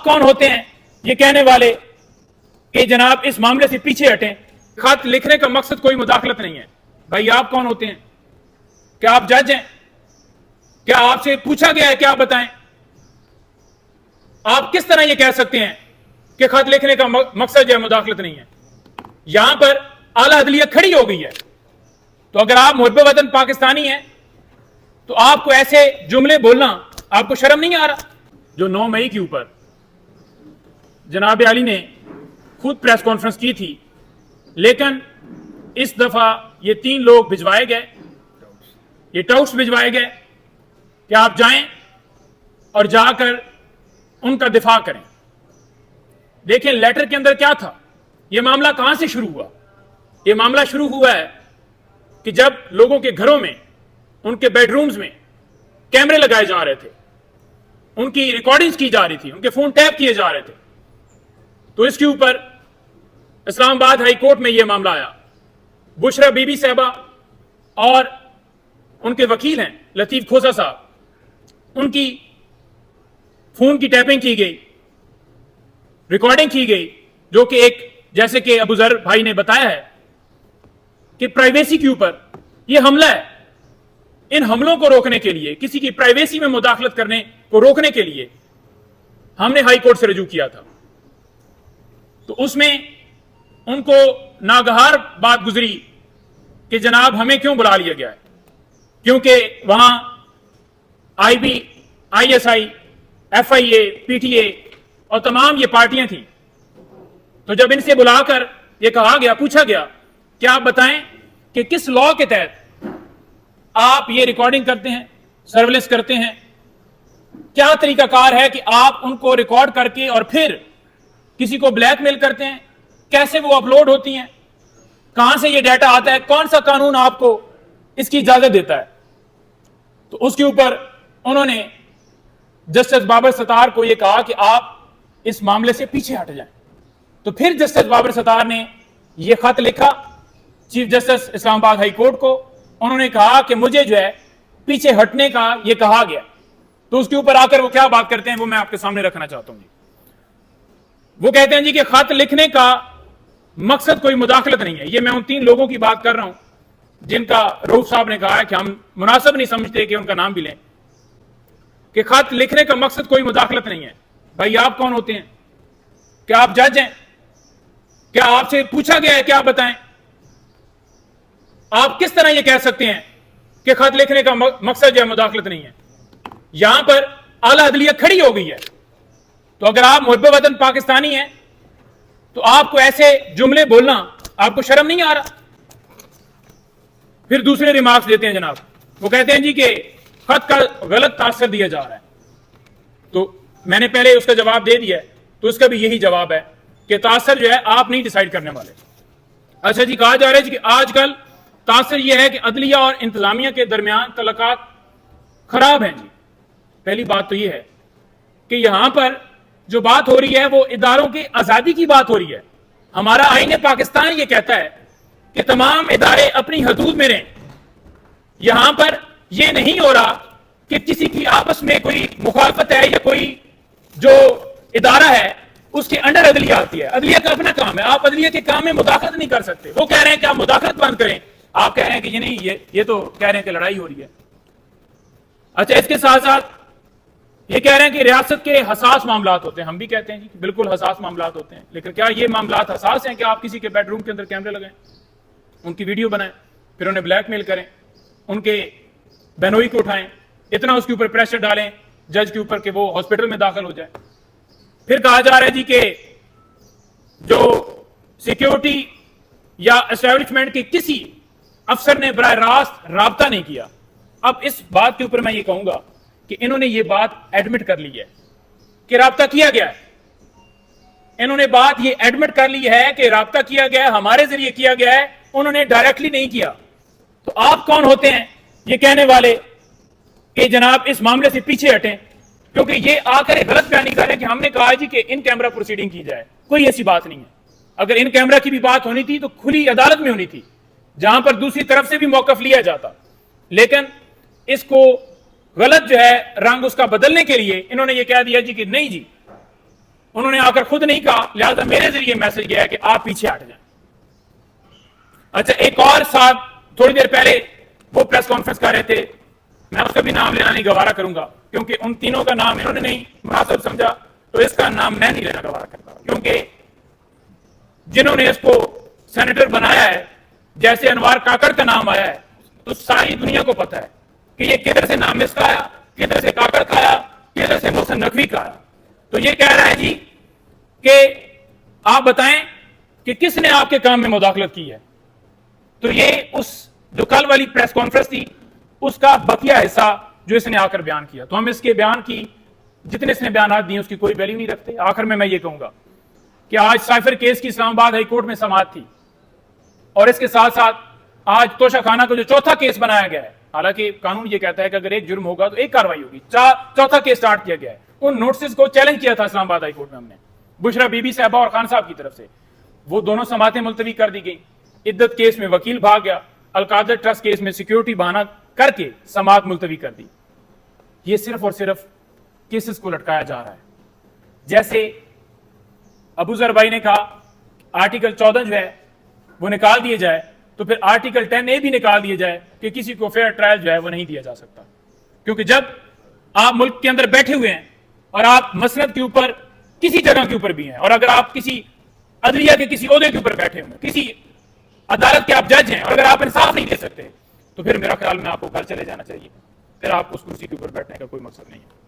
کون ہوتے ہیں یہ کہنے والے کہ جناب اس معاملے سے پیچھے ہٹیں؟ خط لکھنے کا مقصد کوئی مداخلت نہیں ہے۔ بھائی آپ کون ہوتے ہیں؟ کیا آپ جج ہیں؟ کیا آپ سے پوچھا گیا ہے کہ آپ بتائیں؟ آپ کس طرح یہ کہہ سکتے ہیں کہ خط لکھنے کا مقصد جو ہے مداخلت نہیں ہے؟ یہاں پر اعلیٰ عدلیہ کھڑی ہو گئی ہے، تو اگر آپ محب وطن پاکستانی ہیں تو آپ کو ایسے جملے بولنا آپ کو شرم نہیں آ رہا؟ جو 9 مئی کے اوپر جناب علی نے خود پریس کانفرنس کی تھی، لیکن اس دفعہ یہ 3 لوگ بھجوائے گئے، یہ ٹاؤٹس بھجوائے گئے کہ آپ جائیں اور جا کر ان کا دفاع کریں۔ دیکھیں لیٹر کے اندر کیا تھا، یہ معاملہ کہاں سے شروع ہوا؟ یہ معاملہ شروع ہوا ہے کہ جب لوگوں کے گھروں میں، ان کے بیڈ رومز میں کیمرے لگائے جا رہے تھے، ان کی ریکارڈنگز کی جا رہی تھی، ان کے فون ٹیپ کیے جا رہے تھے، تو اس کے اوپر اسلام آباد ہائی کورٹ میں یہ معاملہ آیا۔ بشرا بی بی صاحبہ اور ان کے وکیل ہیں لطیف کھوسا صاحب، ان کی فون کی ٹیپنگ کی گئی، ریکارڈنگ کی گئی، جو کہ ایک جیسے کہ ابو ذر بھائی نے بتایا ہے کہ پرائیویسی کے اوپر یہ حملہ ہے۔ ان حملوں کو روکنے کے لیے، کسی کی پرائیویسی میں مداخلت کرنے کو روکنے کے لیے ہم نے ہائی کورٹ سے رجوع کیا تھا، تو اس میں ان کو ناگہار بات گزری کہ جناب ہمیں کیوں بلا لیا گیا ہے، کیونکہ وہاں I B, I S I, F I A, P T A اور تمام یہ پارٹیاں تھیں۔ تو جب ان سے بلا کر یہ کہا گیا، پوچھا گیا کہ آپ بتائیں کہ کس لا کے تحت آپ یہ ریکارڈنگ کرتے ہیں، سرویلنس کرتے ہیں، کیا طریقہ کار ہے کہ آپ ان کو ریکارڈ کر کے اور پھر کسی کو بلیک میل کرتے ہیں، کیسے وہ اپلوڈ ہوتی ہیں، کہاں سے یہ ڈیٹا آتا ہے، کون سا قانون آپ کو اس کی اجازت دیتا ہے؟ تو اس کے اوپر انہوں نے جسٹس بابر ستار کو یہ کہا کہ آپ اس معاملے سے پیچھے ہٹ جائیں۔ تو پھر جسٹس بابر ستار نے یہ خط لکھا چیف جسٹس اسلام آباد ہائی کورٹ کو، انہوں نے کہا کہ مجھے جو ہے پیچھے ہٹنے کا یہ کہا گیا۔ تو اس کے اوپر آ کر وہ کیا بات کرتے ہیں وہ میں آپ کے سامنے رکھنا چاہتا ہوں۔ وہ کہتے ہیں جی کہ خط لکھنے کا مقصد کوئی مداخلت نہیں ہے۔ یہ میں ان 3 لوگوں کی بات کر رہا ہوں جن کا روف صاحب نے کہا ہے کہ ہم مناسب نہیں سمجھتے کہ ان کا نام بھی لیں، کہ خط لکھنے کا مقصد کوئی مداخلت نہیں ہے۔ بھائی آپ کون ہوتے ہیں؟ کیا آپ جج ہیں؟ کیا آپ سے پوچھا گیا ہے کہ آپ بتائیں؟ آپ کس طرح یہ کہہ سکتے ہیں کہ خط لکھنے کا مقصد جو ہے مداخلت نہیں ہے؟ یہاں پر اعلیٰ عدلیہ کھڑی ہو گئی ہے، تو اگر آپ محب وطن پاکستانی ہیں تو آپ کو ایسے جملے بولنا آپ کو شرم نہیں آ رہا؟ پھر دوسرے ریمارکس دیتے ہیں جناب، وہ کہتے ہیں جی کہ خط کا غلط تاثر دیا جا رہا ہے۔ تو میں نے پہلے اس کا جواب دے دیا ہے، تو اس کا بھی یہی جواب ہے کہ تاثر جو ہے آپ نہیں ڈیسائیڈ کرنے والے۔ اچھا جی، کہا جا رہا ہے کہ آج کل تاثر یہ ہے کہ عدلیہ اور انتظامیہ کے درمیان تعلقات خراب ہیں۔ جی پہلی بات تو یہ ہے کہ یہاں پر جو بات ہو رہی ہے وہ اداروں کی آزادی کی بات ہو رہی ہے۔ ہمارا آئین پاکستان یہ کہتا ہے کہ تمام ادارے اپنی حدود میں رہیں۔ یہاں پر یہ نہیں ہو رہا کہ کسی کی آپس میں کوئی مخالفت ہے یا کوئی جو ادارہ ہے اس کے انڈر عدلیہ آتی ہے۔ عدلیہ کا اپنا کام ہے، آپ عدلیہ کے کام میں مداخلت نہیں کر سکتے۔ وہ کہہ رہے ہیں کہ آپ مداخلت بند کریں، آپ کہہ رہے ہیں کہ یہ نہیں، یہ تو کہہ رہے ہیں کہ لڑائی ہو رہی ہے۔ اچھا، اس کے ساتھ ساتھ یہ کہہ رہے ہیں کہ ریاست کے حساس معاملات ہوتے ہیں۔ ہم بھی کہتے ہیں کہ بالکل حساس معاملات ہوتے ہیں، لیکن کیا یہ معاملات حساس ہیں کہ آپ کسی کے بیڈ روم کے اندر کیمرے لگائیں، ان کی ویڈیو بنائیں، پھر انہیں بلیک میل کریں، ان کے بہنوئی کو اٹھائیں، اتنا اس کے اوپر پریشر ڈالیں جج کے اوپر کہ وہ ہاسپٹل میں داخل ہو جائے؟ پھر کہا جا رہا ہے جی کہ جو سیکیورٹی یا اسٹیبلشمنٹ کے کسی افسر نے براہ راست رابطہ نہیں کیا۔ اب اس بات کے اوپر میں یہ کہوں گا کہ انہوں نے یہ بات ایڈمٹ کر لی ہے کہ رابطہ کیا گیا ہے۔ انہوں نے بات یہ ایڈمٹ کر لی ہے کہ رابطہ کیا گیا ہے، ہمارے ذریعے کیا گیا ہے، انہوں نے ڈائریکٹلی نہیں کیا۔ تو آپ کون ہوتے ہیں یہ کہنے والے کہ جناب اس معاملے سے پیچھے ہٹیں؟ کیونکہ یہ آ کر غلط بیانی کر رہے ہیں کہ ہم نے کہا جی کہ ان کیمرہ پروسیڈنگ کی جائے۔ کوئی ایسی بات نہیں ہے۔ اگر ان کیمرہ کی بھی بات ہونی تھی تو کھلی عدالت میں ہونی تھی، جہاں پر دوسری طرف سے بھی موقف لیا جاتا، لیکن اس کو غلط جو ہے رنگ اس کا بدلنے کے لیے انہوں نے یہ کہہ دیا جی کہ نہیں جی انہوں نے آ کر خود نہیں کہا، لہذا میرے ذریعے میسج گیا ہے کہ آپ پیچھے ہٹ جائیں۔ اچھا، ایک اور صاحب تھوڑی دیر پہلے وہ پریس کانفرنس کر رہے تھے، میں اس کا بھی نام لینا نہیں گوارا کروں گا کیونکہ ان تینوں کا نام انہوں نے نہیں مناسب سمجھا، تو اس کا نام میں نہیں لینا گوارا کرتا، کیونکہ جنہوں نے اس کو سینیٹر بنایا ہے، جیسے انوار کاکڑ کا نام آیا ہے تو ساری دنیا کو پتا ہے کہ یہ کدھر سے نام اس کا آیا، کدھر سے کاکڑ کا آیا، کدھر سے محسن نقوی کا آیا۔ تو یہ کہہ رہا ہے جی کہ آپ بتائیں کہ کس نے آپ کے کام میں مداخلت کی ہے، تو یہ اس جو کل والی پریس کانفرنس تھی اس کا بقیہ حصہ جو اس نے آ کر بیان کیا، تو ہم اس کے بیان کی جتنے اس نے بیانات دیے اس کی کوئی ویلیو نہیں رکھتے۔ آخر میں یہ کہوں گا کہ آج سائفر کیس کی اسلام آباد ہائی کورٹ میں سماعت تھی، اور اس کے ساتھ ساتھ آج توشہ خانہ کو جو چوتھا کیس بنایا گیا ہے، حالانکہ قانون یہ کہتا ہے کہ اگر ایک جرم ہوگا تو ایک کاروائی ہوگی، چوتھا کیس سٹارٹ کیا گیا ہے۔ ان نوٹسز کو چیلنج کیا تھا اسلام آباد ہائی کورٹ میں ہم نے، بشرا بی بی صاحبہ اور خان صاحب کی طرف سے، وہ دونوں سماعتیں ملتوی کر دی گئی۔ عدت کیس میں وکیل بھاگ گیا، القادر ٹرسٹ کیس میں سیکیورٹی بہانہ کر کے سماعت ملتوی کر دی۔ یہ صرف اور صرف کیسز کو لٹکایا جا رہا ہے۔ جیسے ابو ذر بھائی نے کہا آرٹیکل 14 جو ہے وہ نکال دیے جائے، تو پھر آرٹیکل 10A بھی نکال دیے جائے کہ کسی کو فیئر ٹرائل جو ہے وہ نہیں دیا جا سکتا، کیونکہ جب آپ ملک کے اندر بیٹھے ہوئے ہیں اور آپ مسند کے اوپر کسی جگہ کے اوپر بھی ہیں، اور اگر آپ کسی عدلیہ کے کسی عہدے کے اوپر بیٹھے ہوئے ہیں، کسی عدالت کے آپ جج ہیں، اور اگر آپ انصاف نہیں دے سکتے تو پھر میرا خیال میں آپ کو گھر چلے جانا چاہیے، پھر آپ اس کرسی کے اوپر بیٹھنے کا کوئی مقصد نہیں ہے۔